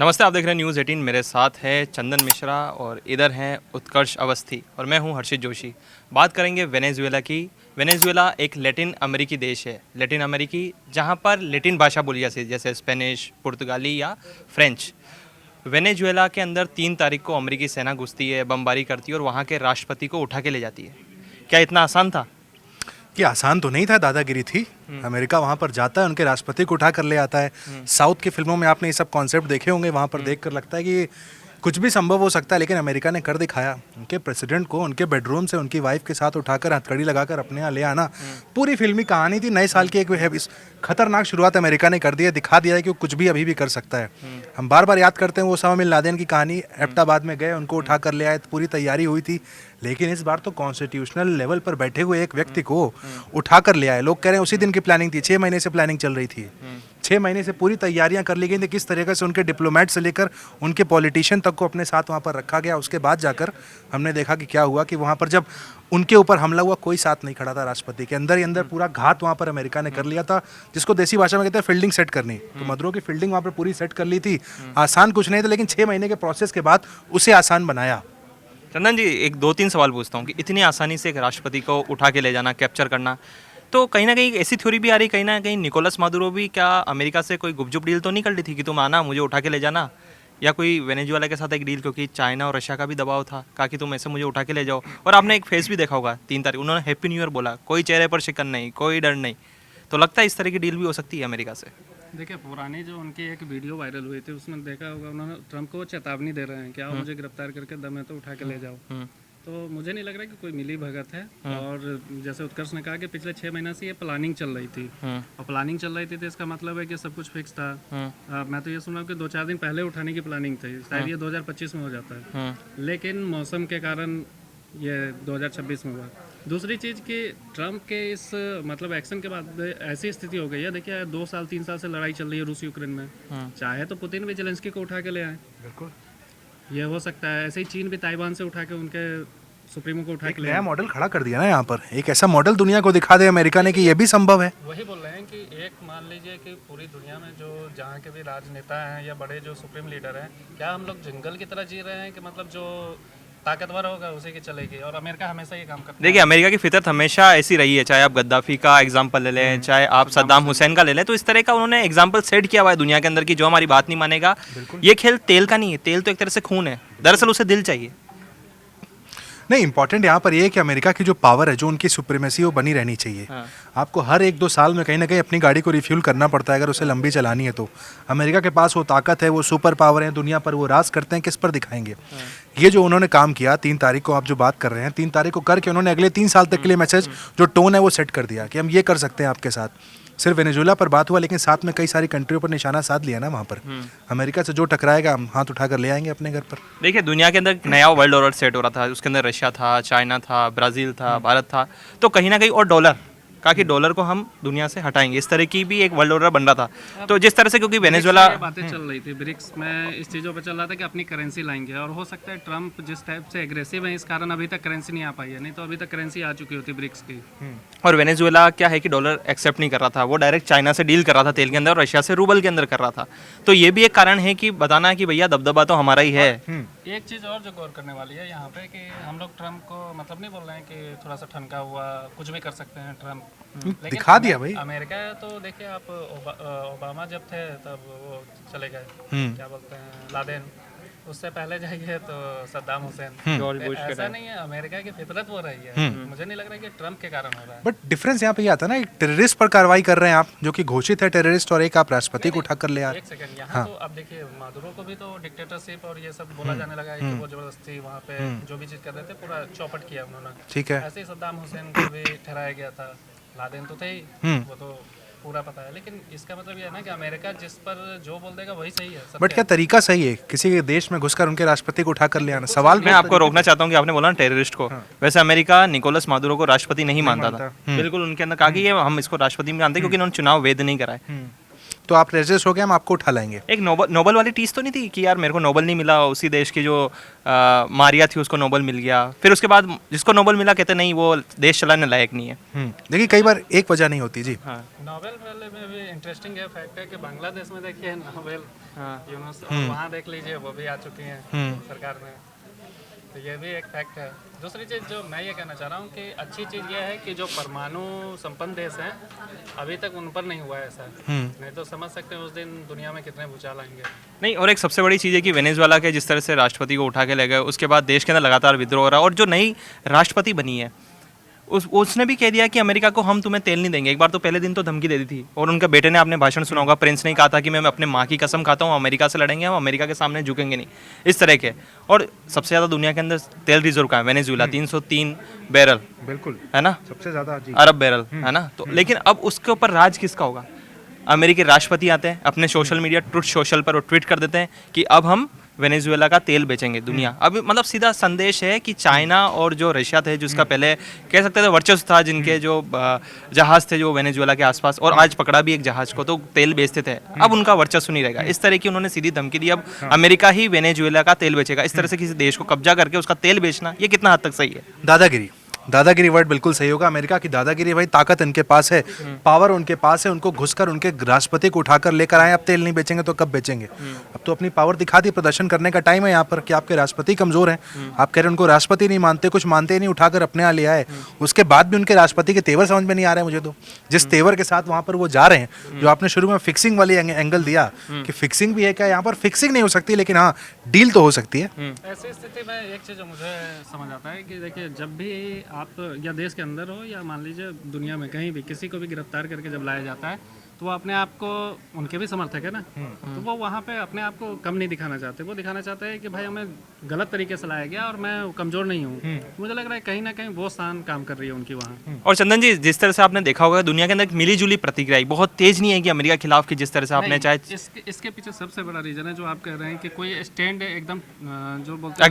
नमस्ते, आप देख रहे हैं न्यूज़ 18। मेरे साथ है चंदन मिश्रा और इधर हैं उत्कर्ष अवस्थी और मैं हूं हर्षित जोशी। बात करेंगे वेनेजुएला की। वेनेजुएला एक लैटिन अमेरिकी देश है, लैटिन अमेरिकी, जहां पर लैटिन भाषा बोली जाती है जैसे स्पेनिश, पुर्तगाली या फ्रेंच। वेनेजुएला के अंदर 3 तारीख को अमेरिकी सेना घुसती है, बमबारी करती है और वहाँ के राष्ट्रपति को उठा के ले जाती है। क्या इतना आसान था? कि आसान तो नहीं था, दादागिरी थी। अमेरिका वहाँ पर जाता है, उनके राष्ट्रपति को उठा कर ले आता है। साउथ की फिल्मों में आपने ये सब कॉन्सेप्ट देखे होंगे, वहाँ पर देख कर लगता है कि कुछ भी संभव हो सकता है, लेकिन अमेरिका ने कर दिखाया। उनके प्रेसिडेंट को उनके बेडरूम से उनकी वाइफ के साथ उठाकर हथकड़ी लगाकर अपने यहाँ ले आना पूरी फिल्मी कहानी थी। नए साल की एक इस खतरनाक शुरुआत अमेरिका ने कर दी है, दिखा दिया है कि वो कुछ भी अभी भी कर सकता है। हम बार बार याद करते हैं वो ओसामा बिन लादेन की कहानी। एबटाबाद में गए, उनको उठा कर ले आए, पूरी तैयारी हुई थी, लेकिन इस बार तो कॉन्स्टिट्यूशनल लेवल पर बैठे हुए एक व्यक्ति को उठा कर ले आए। लोग कह रहे हैं उसी दिन की प्लानिंग थी, 6 महीने से प्लानिंग चल रही थी। 6 महीने से पूरी तैयारियां कर ली गई थी, किस तरीके से उनके डिप्लोमेट से लेकर उनके पॉलिटिशियन तक को अपने साथ वहाँ पर रखा गया। उसके बाद जाकर हमने देखा कि क्या हुआ कि वहाँ पर जब उनके ऊपर हमला हुआ, कोई साथ नहीं खड़ा था राष्ट्रपति के। अंदर ही अंदर पूरा घात वहाँ पर अमेरिका ने कर लिया था, जिसको देसी भाषा में कहते हैं फील्डिंग सेट करनी। तो मदुरो की फील्डिंग वहाँ पर पूरी सेट कर ली थी। आसान कुछ नहीं था, लेकिन 6 महीने के प्रोसेस के बाद उसे आसान बनाया। चंदन जी, एक 2-3 सवाल पूछता हूँ कि इतनी आसानी से एक राष्ट्रपति को उठा के ले जाना, कैप्चर करना, तो कहीं ना कहीं ऐसी थ्योरी भी आ रही, कहीं ना कहीं निकोलस मादुरो भी क्या अमेरिका से कोई गुपचुप डील तो नहीं कर ली थी कि तुम आना, मुझे उठा के ले जाना, या कोई वेनेजुएला के साथ एक डील, क्योंकि चाइना और रशिया का भी दबाव था, कहा कि तुम ऐसे मुझे उठा के ले जाओ। और आपने एक फेस भी देखा होगा 3 तारीख, उन्होंने हैप्पी न्यू ईयर बोला, कोई चेहरे पर शिकन नहीं, कोई डर नहीं। तो लगता है इस तरह की डील भी हो सकती है अमेरिका से। देखिए, पुरानी जो उनकी एक वीडियो वायरल हुई थी उसमें देखा होगा, उन्होंने ट्रम्प को चेतावनी दे रहे हैं कि आओ मुझे गिरफ्तार करके दम है तो उठा के ले जाओ। तो मुझे नहीं लग रहा कि कोई मिली भगत है। और जैसे उत्कर्ष ने कहा कि पिछले 6 महीने से ये प्लानिंग चल रही थी, और प्लानिंग चल रही थी तो इसका मतलब है कि सब कुछ फिक्स था। मैं तो ये सुन रहा हूँ कि 2-4 दिन पहले उठाने की प्लानिंग थी, शायद ये 2025 में हो जाता है, लेकिन मौसम के कारण ये 2026 में हुआ। दूसरी चीज़ कि ट्रम्प के इस मतलब एक्शन के बाद ऐसी स्थिति हो गई है। देखिए, 2 साल 3 साल से लड़ाई चल रही है रूस यूक्रेन में। चाहे तो पुतिन भी जेलेंस्की को उठा के ले आए, बिल्कुल ये हो सकता है। ऐसे ही चीन भी ताइवान से उठा के उनके सुप्रीमो को उठा के नया मॉडल खड़ा कर दिया ना यहाँ पर, एक ऐसा मॉडल दुनिया को दिखा दे अमेरिका ने कि ये भी संभव है। वही बोल रहे हैं कि एक मान लीजिए कि पूरी दुनिया में जो जहाँ के भी राजनेता हैं या बड़े जो सुप्रीम लीडर हैं, क्या हम लोग जंगल की तरह जी रहे हैं कि मतलब जो ताकतवर होगा उसी की चलेगी, और अमेरिका हमेशा ये काम करता है। देखिए, अमेरिका की फितरत हमेशा ऐसी रही है, चाहे आप गद्दाफी का एग्जाम्पल ले लें, चाहे आप सद्दाम हुसैन का ले लें, तो इस तरह का उन्होंने एग्जाम्पल सेट किया हुआ है दुनिया के अंदर की जो हमारी बात नहीं मानेगा। ये खेल तेल का नहीं है, तेल तो एक तरह से खून है, दरअसल उसे दिल चाहिए। नहीं, इंपॉर्टेंट यहाँ पर ये है कि अमेरिका की जो पावर है, जो उनकी सुप्रीमेसी, वो बनी रहनी चाहिए। आपको हर 1-2 साल में कहीं ना कहीं अपनी गाड़ी को रिफ्यूल करना पड़ता है अगर उसे लंबी चलानी है तो। अमेरिका के पास वो ताकत है, वो सुपर पावर है, दुनिया पर वो राज करते हैं, किस पर दिखाएंगे। ये जो उन्होंने काम किया 3 तारीख को, आप जो बात कर रहे हैं, 3 तारीख को करके उन्होंने अगले 3 साल तक के लिए मैसेज जो टोन है वो सेट कर दिया कि हम ये कर सकते हैं आपके साथ। सिर्फ वेनेजुएला पर बात हुआ, लेकिन साथ में कई सारी कंट्रियों पर निशाना साध लिया ना वहाँ पर। अमेरिका से जो टकराएगा हम हाथ उठाकर ले आएंगे अपने घर पर। देखिए, दुनिया के अंदर नया वर्ल्ड ऑर्डर सेट हो रहा था, उसके अंदर रशिया था, चाइना था, ब्राज़ील था, भारत था, तो कहीं ना कहीं और डॉलर कहा कि डॉलर को हम दुनिया से हटाएंगे, इस तरह की भी एक वर्ल्ड ऑर्डर बन रहा था। तो जिस तरह से, क्योंकि वेनेजुएला बातें चल रही थी, ब्रिक्स में इस चीज़ों पे चल रहा था कि अपनी करेंसी लाएंगे, और हो सकता है ट्रम्प जिस टाइप से एग्रेसिव है इस कारण अभी तक करेंसी नहीं आ पाई है, नहीं तो अभी तक करेंसी आ चुकी होती ब्रिक्स की। और वेनेजुएला क्या है कि डॉलर एक्सेप्ट नहीं कर रहा था, वो डायरेक्ट चाइना से डील कर रहा था तेल के अंदर, और रशिया से रूबल के अंदर कर रहा था। तो ये भी एक कारण है कि बताना है कि भैया दबदबा तो हमारा ही है। एक चीज़ और जो गौर करने वाली है यहाँ पे कि हम लोग ट्रम्प को मतलब नहीं बोल रहे हैं कि थोड़ा सा ठनका हुआ कुछ भी कर सकते हैं ट्रम्प, दिखा दिया भाई। अमेरिका तो देखिए, आप ओबामा जब थे तब वो चले गए, क्या बोलते हैं, लादेन, उससे पहले जाइए तो सद्दाम हुसैन, जॉर्ज बुश। ऐसा नहीं है, अमेरिका की फितरत वो रही है। मुझे नहीं लग रहा है कि ट्रम्प के कारण हो रहा है। बट डिफरेंस यहाँ पे ये आता है ना, एक टेररिस्ट पर कार्रवाई कर रहे हैं आप जो कि घोषित है टेररिस्ट, और एक आप राष्ट्रपति को उठा कर ले आ रहे हैं। एक सेकंड, यहाँ तो अब देखिए, मादुरो को भी तो डिक्टेटरशिप और ये सब बोला जाने लगा है कि वो जबरदस्ती वहाँ पे जो भी चीज़ कर रहे थे पूरा चौपट किया उन्होंने। ठीक है, ऐसे ही सद्दाम हुसैन को भी ठहराया गया था, लादेन तो थे ही, वो तो पूरा पता है। लेकिन इसका मतलब ये है ना कि अमेरिका जिस पर जो बोल देगा वही सही है। बट क्या तरीका सही है किसी के देश में घुसकर उनके राष्ट्रपति को उठा कर ले आना? सवाल मैं आपको रोकना चाहता हूँ कि आपने बोला ना टेररिस्ट को, वैसे अमेरिका निकोलस मादुरो को राष्ट्रपति नहीं मानता था। बिल्कुल, उनके अंदर कहा कि ये हम इसको राष्ट्रपति में मानते क्योंकि उन्होंने चुनाव वैध नहीं कराए। तो आप रेजिस्ट हो गए, हम आपको उठा लाएंगे। एक नोबल वाली टीज तो नहीं थी कि यार मेरे को नोबल नहीं मिला, उसी देश की जो मारिया थी उसको नोबल मिल गया, फिर उसके बाद जिसको नोबल मिला कहते नहीं वो देश चलाने लायक नहीं है। देखिए कई बार एक वजह नहीं होती जी। हाँ नोबेल वाले में भी इंटरेस्टिंग है फैक्ट है कि बांग्लादेश में देखिए नोबेल हाँ यूनुस वहाँ देख लीजिए वो भी आ चुकी हैं सरकार में, तो ये भी एक फैक्ट है। दूसरी चीज़ जो मैं ये कहना चाह रहा हूँ कि अच्छी चीज़ ये है कि जो परमाणु संपन्न देश हैं अभी तक उन पर नहीं हुआ है ऐसा, नहीं तो समझ सकते हैं उस दिन दुनिया में कितने भूचाल आएंगे। नहीं, और एक सबसे बड़ी चीज़ है कि वेनेजुएला के जिस तरह से राष्ट्रपति को उठा के ले गए, उसके बाद देश के अंदर लगातार विद्रोह हो रहा है, और जो नई राष्ट्रपति बनी है उसने भी कह दिया कि अमेरिका को हम तुम्हें तेल नहीं देंगे। एक बार तो पहले दिन तो धमकी दे दी थी, और उनके बेटे ने आपने भाषण सुना होगा, प्रिंस ने कहा था कि मैं अपने माँ की कसम खाता हूँ अमेरिका से लड़ेंगे, हम अमेरिका के सामने झुकेंगे नहीं, इस तरह के। और सबसे ज़्यादा दुनिया के अंदर तेल रिजर्व का है वेनेजुएला, 303 बैरल, बिल्कुल है ना, सबसे ज़्यादा जी। अरब बैरल, है ना। तो लेकिन अब उसके ऊपर राज किसका होगा? अमेरिकी राष्ट्रपति आते हैं अपने सोशल मीडिया ट्रुथ सोशल पर, वो ट्वीट कर देते हैं कि अब हम वेनेजुएला का तेल बेचेंगे दुनिया। अब मतलब सीधा संदेश है कि चाइना और जो रशिया थे, जिसका पहले कह सकते थे वर्चस्व था, जिनके जो जहाज थे जो वेनेजुएला के आसपास, और आज पकड़ा भी एक जहाज को, तो तेल बेचते थे, अब उनका वर्चस्व नहीं रहेगा। इस तरह की उन्होंने सीधी धमकी दी, अब अमेरिका ही वेनेजुएला का तेल बेचेगा। इस तरह से किसी देश को कब्जा करके उसका तेल बेचना, ये कितना हद तक सही है? दादागिरी वर्ड बिल्कुल सही होगा। अमेरिका की दादागिरी, भाई ताकत इनके पास है, पावर उनके पास है, उनको घुसकर उनके राष्ट्रपति को उठाकर लेकर आए। अब तेल नहीं बेचेंगे तो कब बेचेंगे? अब तो अपनी पावर दिखा दी, प्रदर्शन करने का टाइम है यहाँ पर कि आपके राष्ट्रपति कमजोर हैं। आप कह रहे हैं उनको राष्ट्रपति नहीं मानते, कुछ मानते ही नहीं, उठाकर अपने यहाँ ले आए। उसके बाद भी उनके राष्ट्रपति के तेवर समझ में नहीं आ रहे मुझे तो, जिस तेवर के साथ वहाँ पर वो जा रहे हैं। जो आपने शुरू में फिक्सिंग वाली एंगल दिया कि फिक्सिंग भी है क्या, यहाँ पर फिक्सिंग नहीं हो सकती, लेकिन हाँ डील तो हो सकती है। ऐसी स्थिति में एक चीज़ मुझे समझ आता है कि देखिए जब भी आप या देश के अंदर हो या मान लीजिए दुनिया में कहीं भी किसी को भी गिरफ्तार करके जब लाया जाता है तो वो अपने आप को, उनके भी समर्थक है ना, तो वो वहाँ पे अपने आप को कम नहीं दिखाना चाहते। वो दिखाना चाहते हैं कि भाई हमें गलत तरीके से लाया गया और मैं कमज़ोर नहीं हूँ। मुझे लग रहा है कहीं ना कहीं वो स्थान काम कर रही है उनकी वहाँ। और चंदन जी, जिस तरह से आपने देखा होगा दुनिया के अंदर एक मिली जुली प्रतिक्रिया आई, बहुत तेज नहीं है कि अमेरिका के खिलाफ की, जिस तरह से आपने चाहे इसके पीछे सबसे बड़ा रीजन है जो आप कह रहे हैं कि कोई स्टैंड एकदम जो बोलते हैं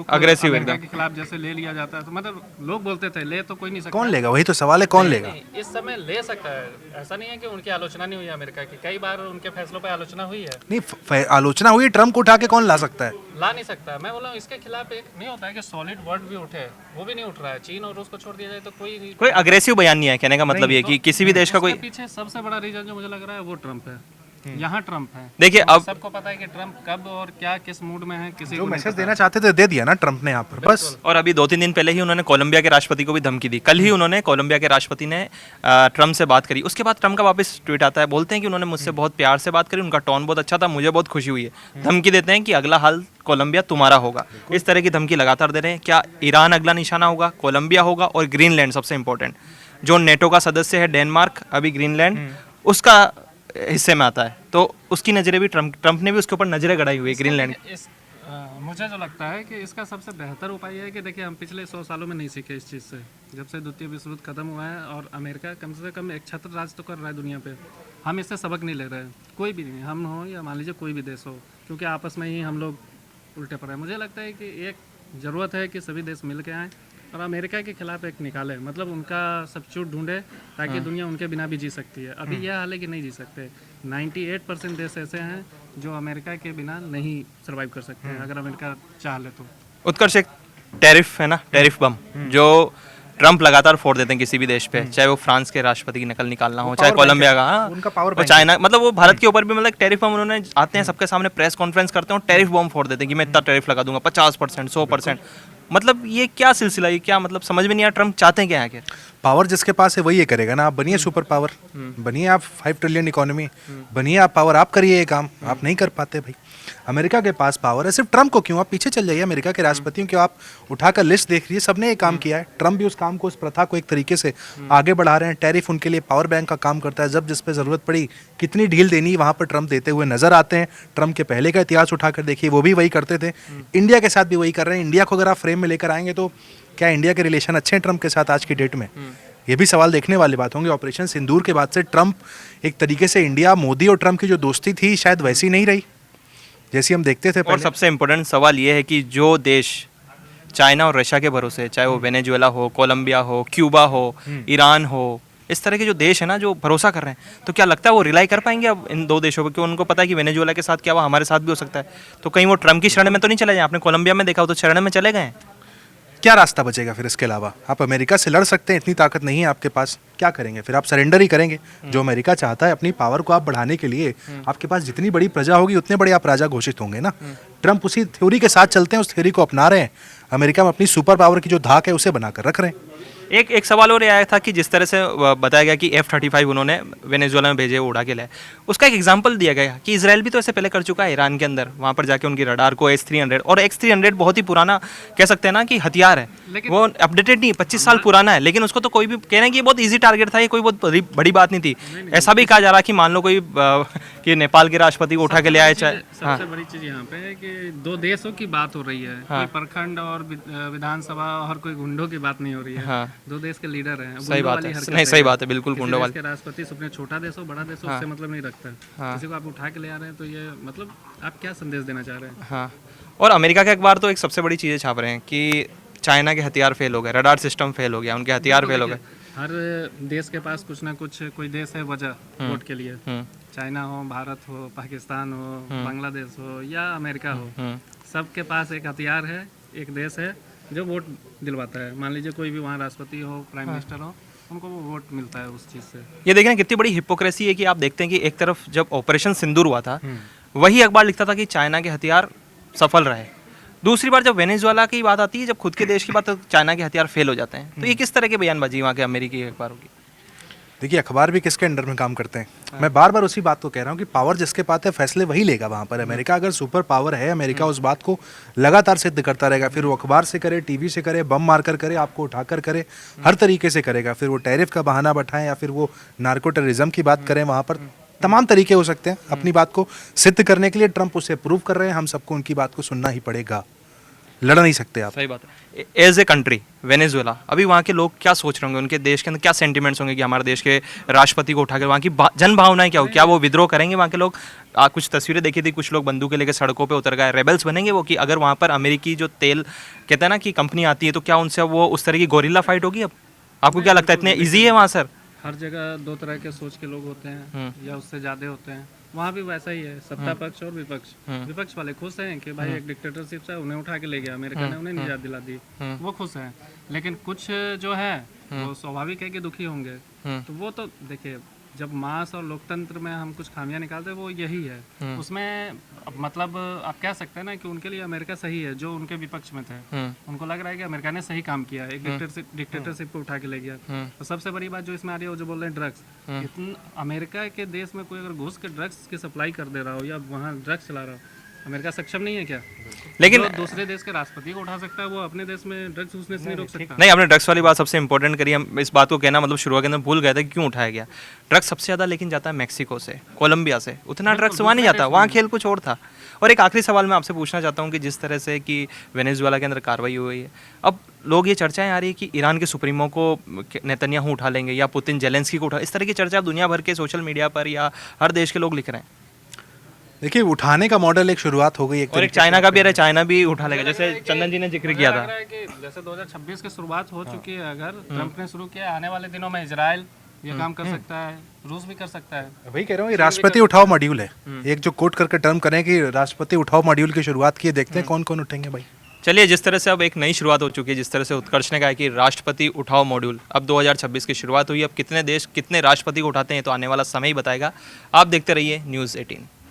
अग्रेसिव अमेरिका के खिलाफ जैसे ले लिया जाता है, तो मतलब लोग बोलते थे ले तो कोई नहीं सकता। कौन लेगा? वही तो सवाल है, कौन लेगा? इस समय ले सकता है, ऐसा नहीं है कि उनकी आलोचना नहीं हुई अमेरिका की, कई बार उनके फैसलों पर आलोचना हुई है। नहीं, आलोचना हुई, ट्रम्प को उठा के कौन ला सकता है? ला नहीं सकता। मैं बोला इसके खिलाफ एक नहीं होता है कि सॉलिड वर्ड भी उठे, वो भी नहीं उठ रहा है। चीन और रूस को छोड़ दिया जाए तो कोई अग्रेसिव बयान नहीं है। कहने का मतलब ये कि किसी भी देश का कोई, पीछे सबसे बड़ा रीजन जो मुझे लग रहा है वो ट्रम्प है। यहाँ ट्रम्प है। देखिए अब सबको पता है कि ट्रम्प कब और क्या किस मूड में है, किसी जो को मैसेज देना चाहते थे दे दिया ना ट्रम्प ने यहाँ पर, बस। और अभी 2-3 दिन पहले ही उन्होंने कोलंबिया के राष्ट्रपति को भी धमकी दी। कल ही उन्होंने कोलंबिया के राष्ट्रपति ने ट्रम्प से बात करी। उसके बाद ट्रम्प का वापस ट्वीट आता है, बोलते हैं कि उन्होंने मुझसे बहुत प्यार से बात करी, उनका टोन बहुत अच्छा था, मुझे बहुत खुशी हुई है। धमकी देते हैं कि अगला हाल कोलंबिया तुम्हारा होगा। इस तरह की धमकी लगातार दे रहे हैं। क्या ईरान अगला निशाना होगा? कोलंबिया होगा, और ग्रीनलैंड सबसे इंपॉर्टेंट, जो नेटो का सदस्य है डेनमार्क, अभी ग्रीनलैंड उसका हिस्से में आता है, तो उसकी नज़रें भी ट्रम्प ने भी उसके ऊपर नज़रें गड़ाई हुई है ग्रीनलैंड। मुझे जो लगता है कि इसका सबसे बेहतर उपाय है कि देखिए हम पिछले 100 सालों में नहीं सीखे इस चीज़ से, जब से द्वितीय विश्व युद्ध खत्म हुआ है और अमेरिका कम से कम एक छत्र राज तो कर रहा है दुनिया पे, हम इससे सबक नहीं ले रहे हैं। कोई भी नहीं, हम हो या मान लीजिए कोई भी देश हो, क्योंकि आपस में ही हम लोग उल्टे पड़े हैं। मुझे लगता है कि एक ज़रूरत है कि सभी देश मिल के आएँ और अमेरिका के खिलाफ एक निकाले, मतलब उनका सब्स्टिट्यूट ढूंढे ताकि दुनिया उनके बिना भी जी सकती है। अभी यह हाल है कि नहीं जी सकते। 98% देश ऐसे हैं जो अमेरिका के बिना नहीं सर्वाइव कर सकते हैं, अगर अमेरिका चाह ले तो। उत्कर्ष, एक टैरिफ है ना, टैरिफ बम जो ट्रम्प लगातार फोड़ देते हैं किसी भी देश पे, चाहे वो फ्रांस के राष्ट्रपति की नकल निकालना हो, चाहे कोलंबिया का, उनका पावर और चाइना, मतलब वो भारत के ऊपर भी मतलब टैरिफ बम उन्होंने आते हैं सबके सामने प्रेस कॉन्फ्रेंस करते हैं और टैरिफ बम फोड़ देते हैं कि मैं इतना टैरिफ लगा दूंगा, 50%, 100%। मतलब ये क्या सिलसिला, ये क्या मतलब समझ में नहीं आया, ट्रम्प चाहते हैं क्या आखिर? पावर जिसके पास है वही ये करेगा ना। आप बनिए सुपर पावर, बनिए आप 5 ट्रिलियन इकोनॉमी, बनिए आप पावर, आप करिए ये काम, आप नहीं कर पाते भाई। अमेरिका के पास पावर है, सिर्फ ट्रम्प को क्यों, आप पीछे चल जाइए अमेरिका के राष्ट्रपतियों की आप उठाकर लिस्ट देख रही है, सबने ये काम किया है। ट्रम्प भी उस काम को, उस प्रथा को एक तरीके से आगे बढ़ा रहे हैं। टैरिफ उनके लिए पावर बैंक का काम करता है, जब जिस पे ज़रूरत पड़ी कितनी ढील देनी वहाँ पर ट्रम्प देते हुए नजर आते हैं। ट्रम्प के पहले का इतिहास उठाकर देखिए, वो भी वही करते थे, इंडिया के साथ भी वही कर रहे हैं। इंडिया को अगर आप फ्रेम में लेकर आएंगे तो क्या इंडिया के रिलेशन अच्छे हैं ट्रम्प के साथ आज की डेट में? ये भी सवाल देखने वाली बात होंगे। ऑपरेशन सिंदूर के बाद से ट्रम्प एक तरीके से इंडिया, मोदी और ट्रम्प की जो दोस्ती थी शायद वैसी नहीं रही जैसी हम देखते थे और पहले। सबसे इम्पोर्टेंट सवाल ये है कि जो देश चाइना और रशिया के भरोसे, चाहे वो वेनेजुएला हो, कोलंबिया हो, क्यूबा हो, ईरान हो, इस तरह के जो देश है ना जो भरोसा कर रहे हैं, तो क्या लगता है वो रिलाई कर पाएंगे अब इन दो देशों पर, कि उनको पता है कि वेनेजुएला के साथ क्या हुआ हमारे साथ भी हो सकता है, तो कहीं वो ट्रम्प की शरण में तो नहीं चले जाए? आपने कोलंबिया में देखा हो तो शरण में चले गए हैं। क्या रास्ता बचेगा फिर इसके अलावा? आप अमेरिका से लड़ सकते हैं, इतनी ताकत नहीं है आपके पास, क्या करेंगे फिर? आप सरेंडर ही करेंगे। जो अमेरिका चाहता है अपनी पावर को आप बढ़ाने के लिए, आपके पास जितनी बड़ी प्रजा होगी उतने बड़े आप राजा घोषित होंगे ना। ट्रम्प उसी थ्योरी के साथ चलते हैं, उस थ्योरी को अपना रहे हैं। अमेरिका में अपनी सुपर पावर की जो धाक है उसे बनाकर रख रहे हैं। एक सवाल और ये आया था कि जिस तरह से बताया गया कि F-35 उन्होंने वेनेजुएला में भेजे, वो उड़ा के लाए, उसका एक एग्जांपल दिया गया कि इसराइल भी तो ऐसे पहले कर चुका है ईरान के अंदर, वहाँ पर जाके उनकी रडार को S-300, और X-300 बहुत ही पुराना कह सकते हैं ना कि हथियार है, वो अपडेटेड नहीं, 25 साल पुराना है, लेकिन उसको तो कोई भी कह रहे हैं कि ये बहुत ईजी टारगेट था, ये कोई बहुत बड़ी बात नहीं थी। ऐसा भी कहा जा रहा है कि मान लो कोई कि नेपाल के राष्ट्रपति को उठा के ले आए, चाहे सबसे बड़ी चीज यहाँ पे है कि दो देशों की बात हो रही है, कोई प्रखंड और विधानसभा और कोई गुंडों की बात नहीं हो रही है। दो देश के लीडर हैं। सही बात है, नहीं सही बात है, बिल्कुल गुंडों वाले। राष्ट्रपति अपने छोटा देश हो बड़ा देश हो उससे मतलब नहीं रखता है। किसी को आप उठा के ले आ रहे हैं तो ये मतलब आप क्या संदेश देना चाह रहे हैं? हाँ, और अमेरिका के अखबार तो एक सबसे बड़ी चीज़ें छाप रहे हैं कि चाइना के हथियार फेल हो गए, रडार सिस्टम फेल हो गया, उनके हथियार फेल हो गए। हर देश के पास कुछ ना कुछ कोई देश है वजह वोट के लिए, चाइना हो, भारत हो, पाकिस्तान हो, बांग्लादेश हो या अमेरिका हो, सबके पास एक हथियार है, एक देश है जो वोट दिलवाता है। मान लीजिए कोई भी वहाँ राष्ट्रपति हो, प्राइम मिनिस्टर हो, उनको वो वोट मिलता है उस चीज़ से। ये देखें कितनी बड़ी हिपोक्रेसी है कि आप देखते हैं कि एक तरफ जब ऑपरेशन सिंदूर हुआ था, वही अखबार लिखता था कि चाइना के हथियार सफल रहे, दूसरी बार जब वेनेजुएला की बात आती है, जब खुद के देश की बात, तो चाइना के हथियार फेल हो जाते हैं। तो ये किस तरह के बयानबाजी वहाँ के अमेरिकी अखबारों की? देखिए, अखबार भी किसके अंडर में काम करते हैं। मैं बार बार उसी बात को कह रहा हूँ कि पावर जिसके पास है फैसले वही लेगा वहाँ पर। अमेरिका अगर सुपर पावर है, अमेरिका उस बात को लगातार सिद्ध करता रहेगा, फिर वो अखबार से करे, टीवी से करे, बम मारकर करे, आपको उठाकर करे, हर तरीके से करेगा। फिर वो टैरिफ का बहाना बैठाएं या फिर वो नार्को टेररिज्म की बात करें, वहाँ पर तमाम तरीके हो सकते हैं अपनी बात को सिद्ध करने के लिए। ट्रम्प उसे प्रूव कर रहे हैं, हम सबको उनकी बात को सुनना ही पड़ेगा, लड़ नहीं सकते आप। सही बात है। एज ए कंट्री वेनेजुएला, अभी वहाँ के लोग क्या सोच रहे होंगे, उनके देश के अंदर क्या सेंटिमेंट्स होंगे कि हमारे देश के राष्ट्रपति को उठाकर, वहाँ की जन भावनाएं क्या हो, क्या वो विद्रोह करेंगे वहाँ के लोग? कुछ तस्वीरें देखी थी, कुछ लोग बंदूकें लेकर सड़कों पे उतर गए, रेबल्स बनेंगे वो, कि अगर वहाँ पर अमेरिकी जो तेल कहते हैं ना कि कंपनी आती है, तो क्या उनसे वो उस तरह की गोरिल्ला फाइट होगी? अब आपको क्या लगता है, इतने ईजी है वहाँ सर? हर जगह दो तरह के सोच के लोग होते हैं या उससे ज़्यादा होते हैं, वहाँ भी वैसा ही है, सत्ता पक्ष और विपक्ष। विपक्ष वाले खुश हैं कि भाई एक डिक्टेटरशिप से उन्हें उठा के ले गया, अमेरिका ने उन्हें निजात दिला दी, वो खुश हैं। लेकिन कुछ जो है वो स्वाभाविक है कि दुखी होंगे। तो वो तो देखिए, जब मास और लोकतंत्र में हम कुछ खामियां निकालते हैं वो यही है। उसमें मतलब आप कह सकते हैं ना कि उनके लिए अमेरिका सही है, जो उनके विपक्ष में थे उनको लग रहा है कि अमेरिका ने सही काम किया, एक डिक्टेटरशिप को उठा के ले गया। तो सबसे बड़ी बात जो इसमें आ रही है वो जो बोल रहे हैं ड्रग्स, अमेरिका के देश में कोई अगर घुस के ड्रग्स की सप्लाई कर दे रहा हो या वहाँ ड्रग्स चला रहा हो, अमेरिका सक्षम नहीं है क्या? लेकिन दूसरे देश के राष्ट्रपति को उठा सकता है, वो अपने देश में ड्रग्स घुसने से नहीं रोक सकता। नहीं, आपने ड्रग्स वाली बात सबसे इंपॉर्टेंट करी। हम इस बात को कहना मतलब शुरुआत के अंदर भूल गए थे कि क्यों उठाया गया। ड्रग्स सबसे ज़्यादा लेकिन जाता है मैक्सिको से, कोलंबिया से, उतना ड्रग्स वहाँ नहीं जाता, वहाँ खेल कुछ और था। और एक आखिरी सवाल मैं आपसे पूछना चाहता हूँ कि जिस तरह से कि वेनेजुएला के अंदर कार्रवाई हुई है, अब लोग ये चर्चाएं आ रही है कि ईरान के सुप्रीमो को नेतन्याहू उठा लेंगे या पुतिन जेलेंस्की को उठा, इस तरह की चर्चा दुनिया भर के सोशल मीडिया पर या हर देश के लोग लिख रहे हैं। देखिए, उठाने का मॉडल एक शुरुआत हो गई, और एक चाइना का भी है, चाइना भी उठा लेगा, जैसे चंदन जी ने जिक्र किया था। जैसे 2026 की शुरुआत हो चुकी है, अगर ट्रम्प ने शुरू किया, आने वाले दिनों में इजराइल ये काम कर सकता है, रूस भी कर सकता है। वही कह रहा हूँ, ये राष्ट्रपति उठाओ मॉड्यूल है। एक जो कोट करके टर्म करें कि राष्ट्रपति उठाओ मॉड्यूल की शुरुआत की, देखते हैं कौन कौन उठेंगे भाई। चलिए, जिस तरह से अब एक नई शुरुआत हो चुकी है, जिस तरह से उत्कर्ष ने कहा कि राष्ट्रपति उठाओ मॉड्यूल, अब 2026 की शुरुआत हुई। अब कितने देश कितने राष्ट्रपति को उठाते हैं तो आने वाला समय ही बताएगा। आप देखते रहिए न्यूज़ 18।